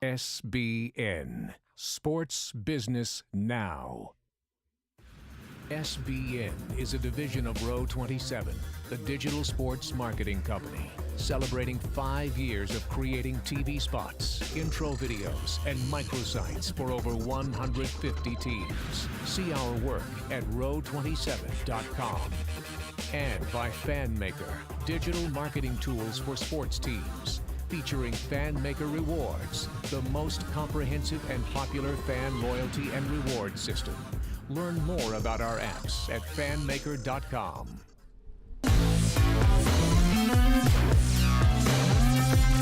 SBN, Sports Business Now. SBN is a division of Row 27, the digital sports marketing company, celebrating 5 years of creating TV spots, intro videos, and microsites for over 150 teams. See our work at row27.com. And by FanMaker, digital marketing tools for sports teams, featuring FanMaker Rewards, the most comprehensive and popular fan loyalty and reward system. Learn more about our apps at fanmaker.com.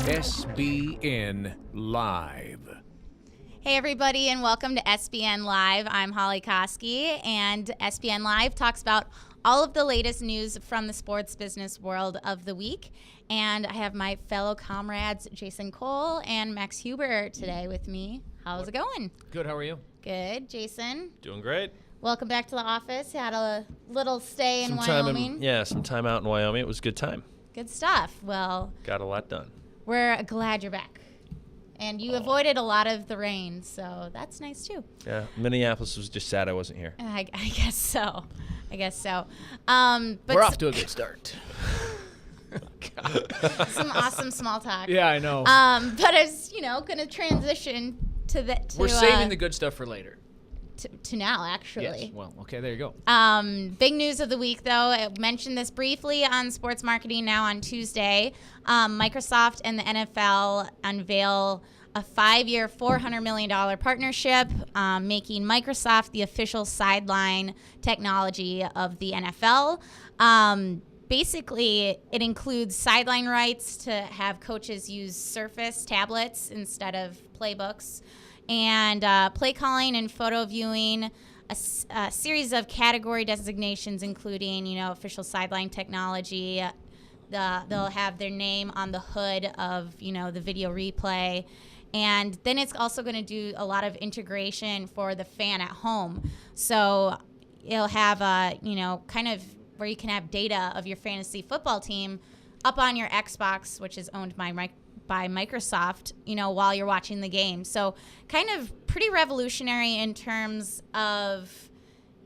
SBN Live. Hey everybody, and welcome to SBN Live. I'm Holly Koski, and SBN Live talks about all of the latest news from the sports business world of the week. And I have my fellow comrades, Jason Cole and Max Huber, today with me. How's it going? Good, how are you? Good. Jason? Doing great. Welcome back to the office. Had a little stay in Wyoming. Some time out in Wyoming. It was a good time. Good stuff. Well, got a lot done. We're glad you're back. And you avoided a lot of the rain, so that's nice too. Yeah, Minneapolis was just sad I wasn't here. I guess so. But we're off to a good start. Some awesome small talk. Yeah, I know. But I was, going to transition to the. We're saving the good stuff for later. To now, actually. Yes. Well, okay, there you go. Big news of the week, though. I mentioned this briefly on Sports Marketing Now on Tuesday. Microsoft and the NFL unveil a 5-year, $400 million partnership, making Microsoft the official sideline technology of the NFL. Basically, it includes sideline rights to have coaches use Surface tablets instead of playbooks, and play calling and photo viewing, a series of category designations, including, official sideline technology. They'll have their name on the hood of, the video replay. And then it's also going to do a lot of integration for the fan at home. So it'll have, kind of where you can have data of your fantasy football team up on your Xbox, which is owned by Microsoft, while you're watching the game. So kind of pretty revolutionary in terms of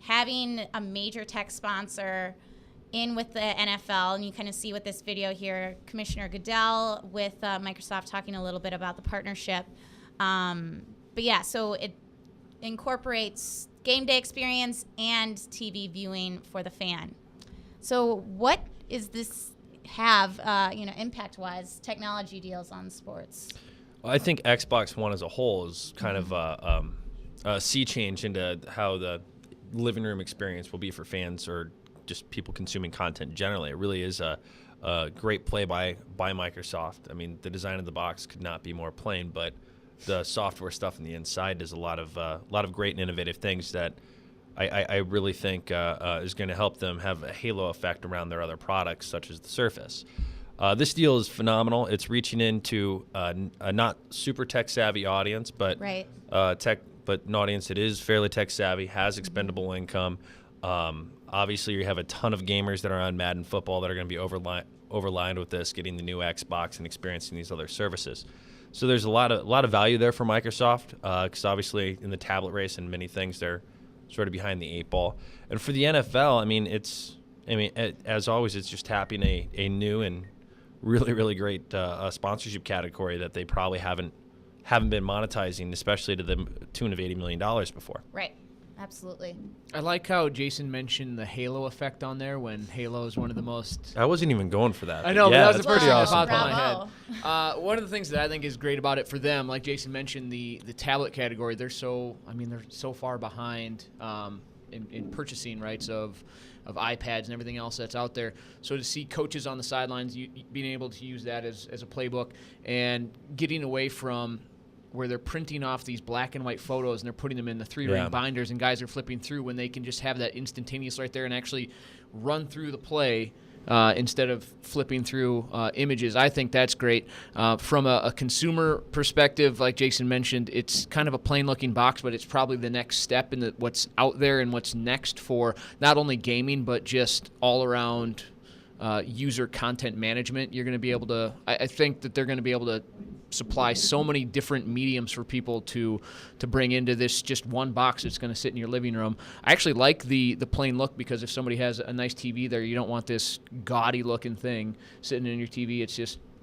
having a major tech sponsor in with the NFL. And you kind of see with this video here, Commissioner Goodell with Microsoft talking a little bit about the partnership. But yeah, so it incorporates game day experience and TV viewing for the fan. So what is this have, impact-wise, technology deals on sports? Well, I think Xbox One as a whole is kind of a sea change into how the living room experience will be for fans or just people consuming content generally. It really is a great play by Microsoft. I mean, the design of the box could not be more plain, but the software stuff on the inside does a lot of great and innovative things that I really think is going to help them have a halo effect around their other products, such as the Surface. This deal is phenomenal. It's reaching into a not super tech-savvy audience, but right. But an audience that is fairly tech-savvy, has expendable income. Obviously, you have a ton of gamers that are on Madden football that are going to be overlined with this, getting the new Xbox and experiencing these other services. So there's a lot of value there for Microsoft, because obviously in the tablet race and many things they're sort of behind the 8 ball. And for the NFL, as always, it's just tapping a new and really, really great sponsorship category that they probably haven't been monetizing, especially to the tune of $80 million before. Right. Absolutely. I like how Jason mentioned the halo effect on there when Halo is one of the most... I wasn't even going for that. I know, yeah, but that was the first thing that awesome. popped in my head. One of the things that I think is great about it for them, like Jason mentioned, the tablet category, they're so far behind in purchasing rights of iPads and everything else that's out there. So to see coaches on the sidelines being able to use that as a playbook and getting away from where they're printing off these black and white photos and they're putting them in the 3-ring binders and guys are flipping through, when they can just have that instantaneous right there and actually run through the play instead of flipping through images. I think that's great. From a consumer perspective, like Jason mentioned, it's kind of a plain-looking box, but it's probably the next step in what's out there and what's next for not only gaming but just all-around user content management. You're going to be able to – I think that they're going to be able to supply so many different mediums for people to bring into this just one box that's going to sit in your living room. I actually like the plain look, because if somebody has a nice TV there, you don't want this gaudy looking thing sitting in your TV.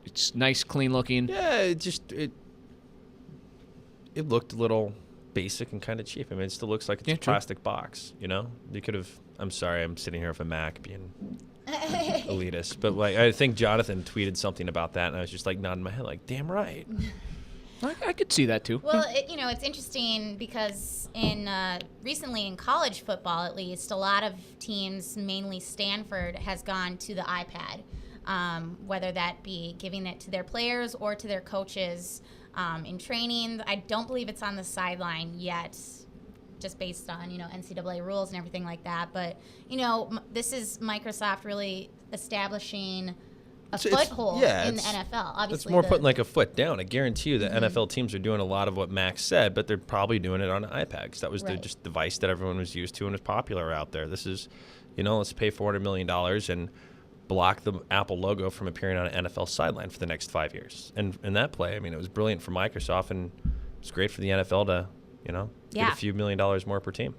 It's nice, clean looking. Yeah, it looked a little basic and kind of cheap. I mean, it still looks like it's a plastic box, you know? You could have, I'm sorry, I'm sitting here with a Mac being elitist, but like, I think Jonathan tweeted something about that, and I was just like nodding my head like, damn right. I could see that too. Well, it's interesting because recently in college football, at least, a lot of teams, mainly Stanford, has gone to the iPad, whether that be giving it to their players or to their coaches in training. I don't believe it's on the sideline yet, just based on NCAA rules and everything like that. But this is Microsoft really establishing a foothold in the NFL. Obviously, it's more putting like a foot down. I guarantee you that NFL teams are doing a lot of what Max said, but they're probably doing it on an iPad, because that was the just device that everyone was used to and was popular out there. This is, let's pay $400 million and block the Apple logo from appearing on an NFL sideline for the next 5 years. And in that play, I mean, it was brilliant for Microsoft, and it's great for the NFL to, get a few $1 million more per team.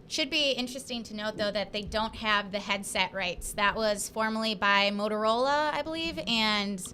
Should be interesting to note, though, that they don't have the headset rights. That was formerly by Motorola, I believe, and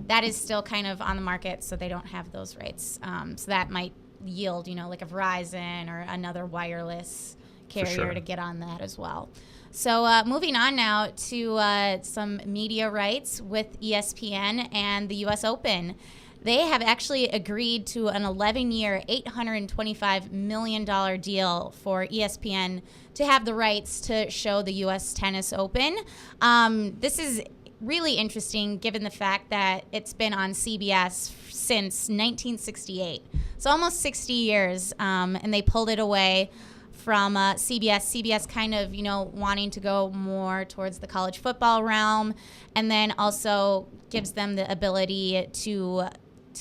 that is still kind of on the market, so they don't have those rights. So that might yield, like a Verizon or another wireless carrier to get on that as well. So moving on now to some media rights with ESPN and the U.S. Open. They have actually agreed to an 11-year, $825 million deal for ESPN to have the rights to show the U.S. Tennis Open. This is really interesting given the fact that it's been on CBS since 1968. So almost 60 years, and they pulled it away from CBS. CBS kind of, wanting to go more towards the college football realm, and then also gives them the ability to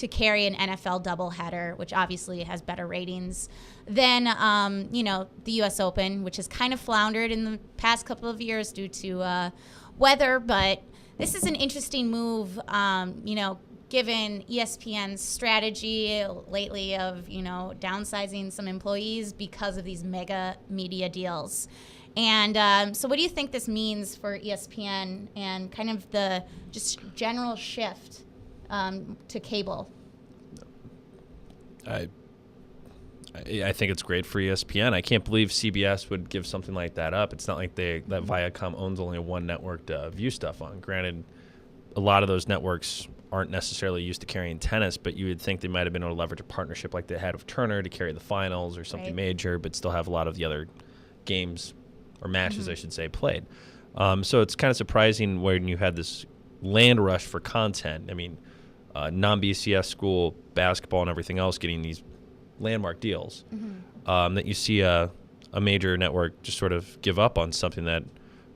carry an NFL doubleheader, which obviously has better ratings than, the U.S. Open, which has kind of floundered in the past couple of years due to weather. But this is an interesting move, given ESPN's strategy lately of, downsizing some employees because of these mega media deals. And so what do you think this means for ESPN and kind of the just general shift to cable? I think it's great for ESPN. I can't believe CBS would give something like that up. It's not like that Viacom owns only one network to view stuff on. Granted, a lot of those networks aren't necessarily used to carrying tennis, but you would think they might have been able to leverage a partnership like they had with Turner to carry the finals or something major, but still have a lot of the other games or matches, I should say, played. So it's kind of surprising when you had this land rush for content. I mean, non-BCS school basketball and everything else getting these landmark deals, that you see a major network just sort of give up on something that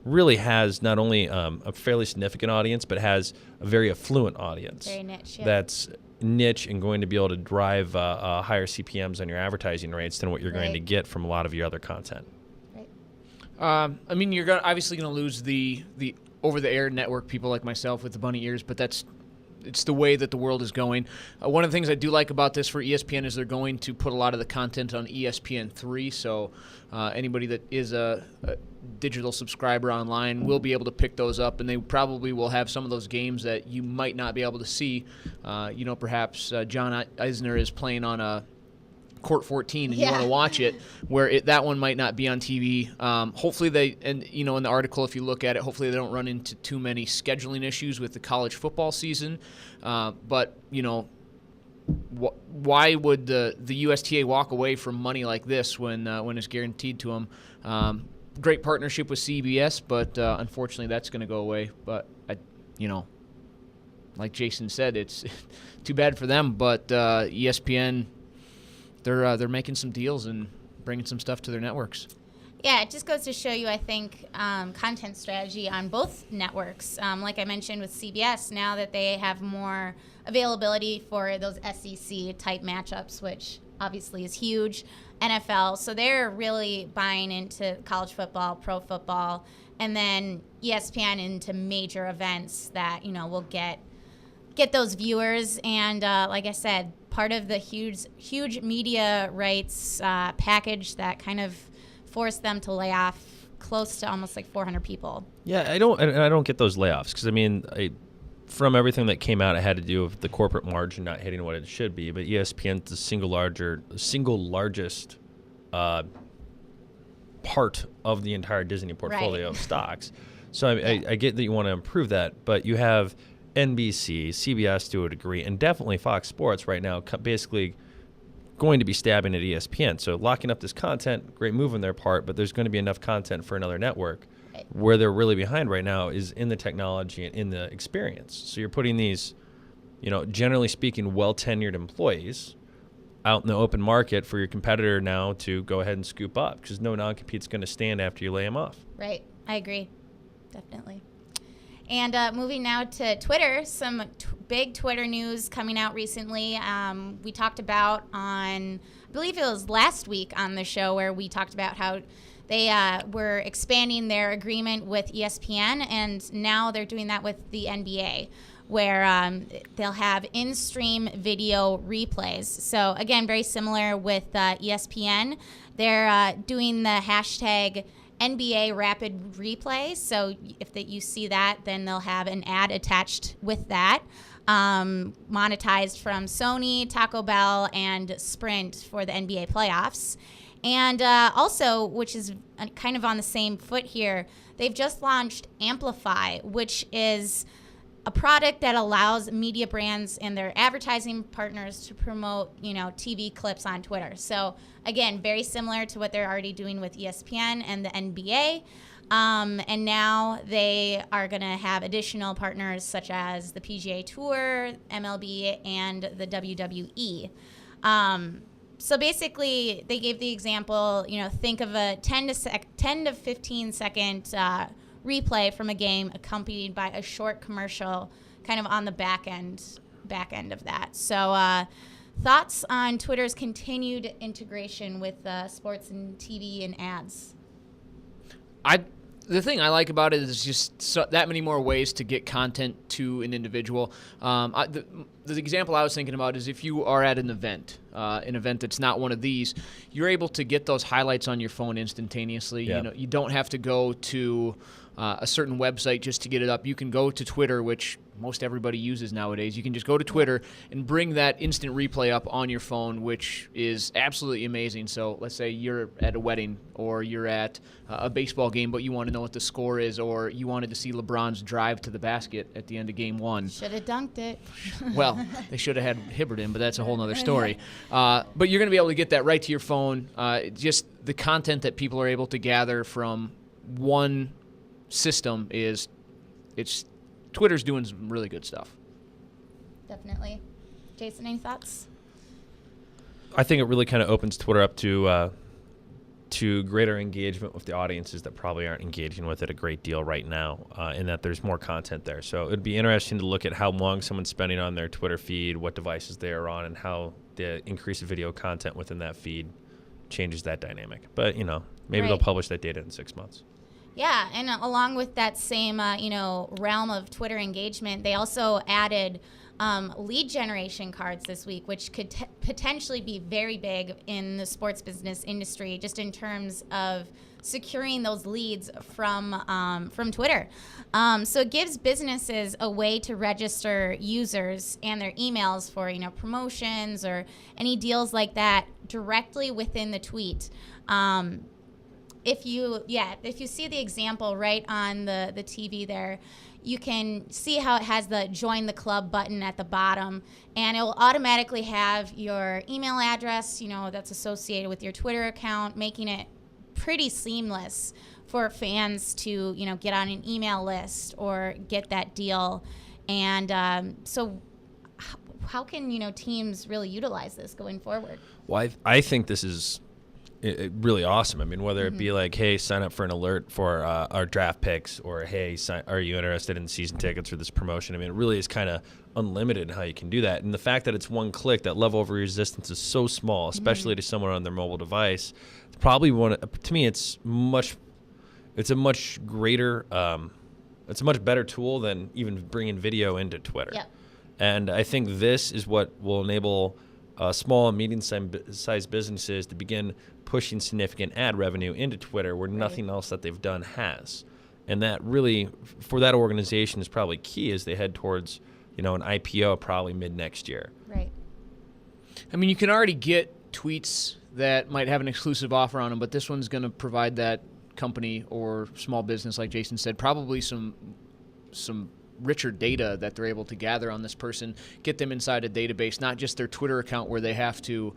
really has not only a fairly significant audience, but has a very affluent audience. Very niche, that's niche and going to be able to drive higher CPMs on your advertising rates than what you're going to get from a lot of your other content. I mean, you're obviously going to lose the over-the-air network people like myself with the bunny ears, but it's the way that the world is going. One of the things I do like about this for ESPN is they're going to put a lot of the content on ESPN3, so anybody that is a digital subscriber online will be able to pick those up, and they probably will have some of those games that you might not be able to see. Perhaps John Eisner is playing on a Court 14 and you want to watch it, where that one might not be on TV. Hopefully in the article, if you look at it, hopefully they don't run into too many scheduling issues with the college football season. But why would the USTA walk away from money like this when it's guaranteed to them? Great partnership with CBS, but unfortunately that's going to go away. But like Jason said, it's too bad for them. But ESPN, they're making some deals and bringing some stuff to their networks. Yeah, it just goes to show you, I think, content strategy on both networks. Like I mentioned with CBS, now that they have more availability for those SEC-type matchups, which obviously is huge, NFL. So they're really buying into college football, pro football, and then ESPN into major events that, will get get those viewers. And like I said, part of the huge media rights package that kind of forced them to lay off close to almost like 400 people. Yeah, I don't get those layoffs because, I mean, from everything that came out, it had to do with the corporate margin not hitting what it should be. But ESPN's the single largest part of the entire Disney portfolio of stocks. So I get that you want to improve that, but you have NBC, CBS to a degree, and definitely Fox Sports right now basically going to be stabbing at ESPN. So locking up this content, great move on their part, but there's going to be enough content for another network. Where they're really behind right now is in the technology and in the experience. So you're putting these, generally speaking, well-tenured employees out in the open market for your competitor now to go ahead and scoop up because no non-compete's going to stand after you lay them off. Right. I agree. Definitely. And moving now to Twitter, some big Twitter news coming out recently. We talked about I believe it was last week on the show where we talked about how they were expanding their agreement with ESPN, and now they're doing that with the NBA, where they'll have in-stream video replays. So again, very similar with ESPN. They're doing the hashtag NBA Rapid Replay. So if you see that, then they'll have an ad attached with that, monetized from Sony, Taco Bell, and Sprint for the NBA playoffs. And also, which is kind of on the same foot here, they've just launched Amplify, which is a product that allows media brands and their advertising partners to promote, TV clips on Twitter. So again, very similar to what they're already doing with ESPN and the NBA. And now they are going to have additional partners such as the PGA Tour, MLB, and the WWE. So basically, they gave the example, think of a 10 to 15 second replay from a game accompanied by a short commercial kind of on the back end of that. So thoughts on Twitter's continued integration with sports and TV and ads? The thing I like about it is just that many more ways to get content to an individual. The example I was thinking about is if you are at an event that's not one of these, you're able to get those highlights on your phone instantaneously. Yeah. You don't have to go to a certain website just to get it up. You can go to Twitter, which most everybody uses nowadays. You can just go to Twitter and bring that instant replay up on your phone, which is absolutely amazing. So let's say you're at a wedding or you're at a baseball game, but you want to know what the score is, or you wanted to see LeBron's drive to the basket at the end of game one. Should have dunked it. Well, they should have had Hibbert in, but that's a whole other story. But you're going to be able to get that right to your phone. Just the content that people are able to gather from one system Twitter's doing some really good stuff. Definitely. Jason, any thoughts? I think it really kind of opens Twitter up to greater engagement with the audiences that probably aren't engaging with it a great deal right now, in that there's more content there. So it'd be interesting to look at how long someone's spending on their Twitter feed, what devices they are on, and how the increased video content within that feed changes that dynamic. But, maybe they'll publish that data in 6 months. Yeah, and along with that same, realm of Twitter engagement, they also added lead generation cards this week, which could potentially be very big in the sports business industry, just in terms of securing those leads from Twitter. So it gives businesses a way to register users and their emails for, promotions or any deals like that directly within the tweet. If you see the example right on the TV there, you can see how it has the join the club button at the bottom, and it will automatically have your email address, that's associated with your Twitter account, making it pretty seamless for fans to, get on an email list or get that deal. And so how can, teams really utilize this going forward? Well, I think this is really awesome. I mean, whether it be like, hey, sign up for an alert for our draft picks, or hey, are you interested in season tickets for this promotion? I mean, it really is kind of unlimited in how you can do that. And the fact that it's one click, that level of resistance is so small, especially to someone on their mobile device. It's probably to me, it's a much greater, it's a much better tool than even bringing video into Twitter. Yep. And I think this is what will enable small and medium-sized businesses to begin pushing significant ad revenue into Twitter where nothing else that they've done has. And that really, for that organization, is probably key as they head towards, an IPO probably mid-next year. Right. I mean, you can already get tweets that might have an exclusive offer on them, but this one's going to provide that company or small business, like Jason said, probably some richer data that they're able to gather on this person, get them inside a database, not just their Twitter account where they have to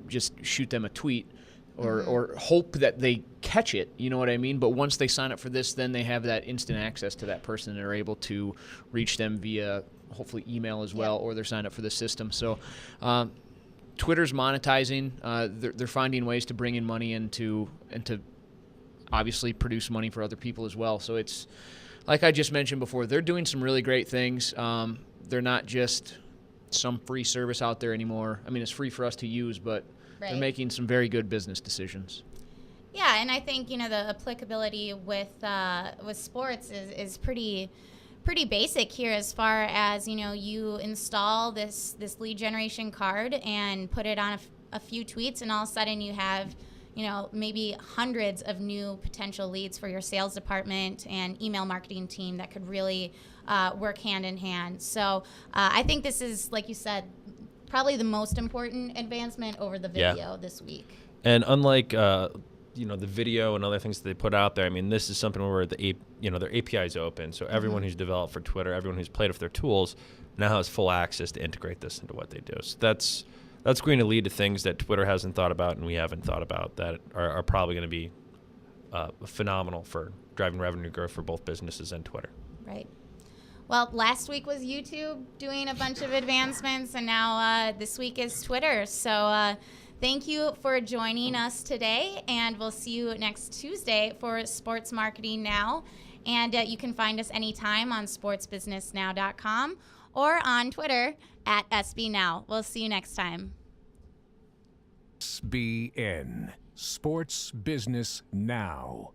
just shoot them a tweet or hope that they catch it, you know what I mean? But once they sign up for this, then they have that instant access to that person and are able to reach them via hopefully email as well, or they're signed up for the system. So Twitter's monetizing. They're finding ways to bring in money and to obviously produce money for other people as well. So it's, like I just mentioned before, they're doing some really great things. They're not just some free service out there anymore. I mean, it's free for us to use, but they're making some very good business decisions. Yeah, and I think the applicability with sports is pretty basic here, as far as you install this lead generation card and put it on a few tweets, and all of a sudden you have maybe hundreds of new potential leads for your sales department and email marketing team that could really work hand in hand. So I think this is, like you said, probably the most important advancement over the video this week. And unlike the video and other things that they put out there, I mean, this is something where their API is open, so everyone who's developed for Twitter, everyone who's played with their tools, now has full access to integrate this into what they do. So that's going to lead to things that Twitter hasn't thought about and we haven't thought about that are probably going to be phenomenal for driving revenue growth for both businesses and Twitter. Right. Well, last week was YouTube doing a bunch of advancements, and now this week is Twitter. So thank you for joining us today, and we'll see you next Tuesday for Sports Marketing Now. And you can find us anytime on sportsbusinessnow.com or on Twitter at SBNow. We'll see you next time. SBN, Sports Business Now.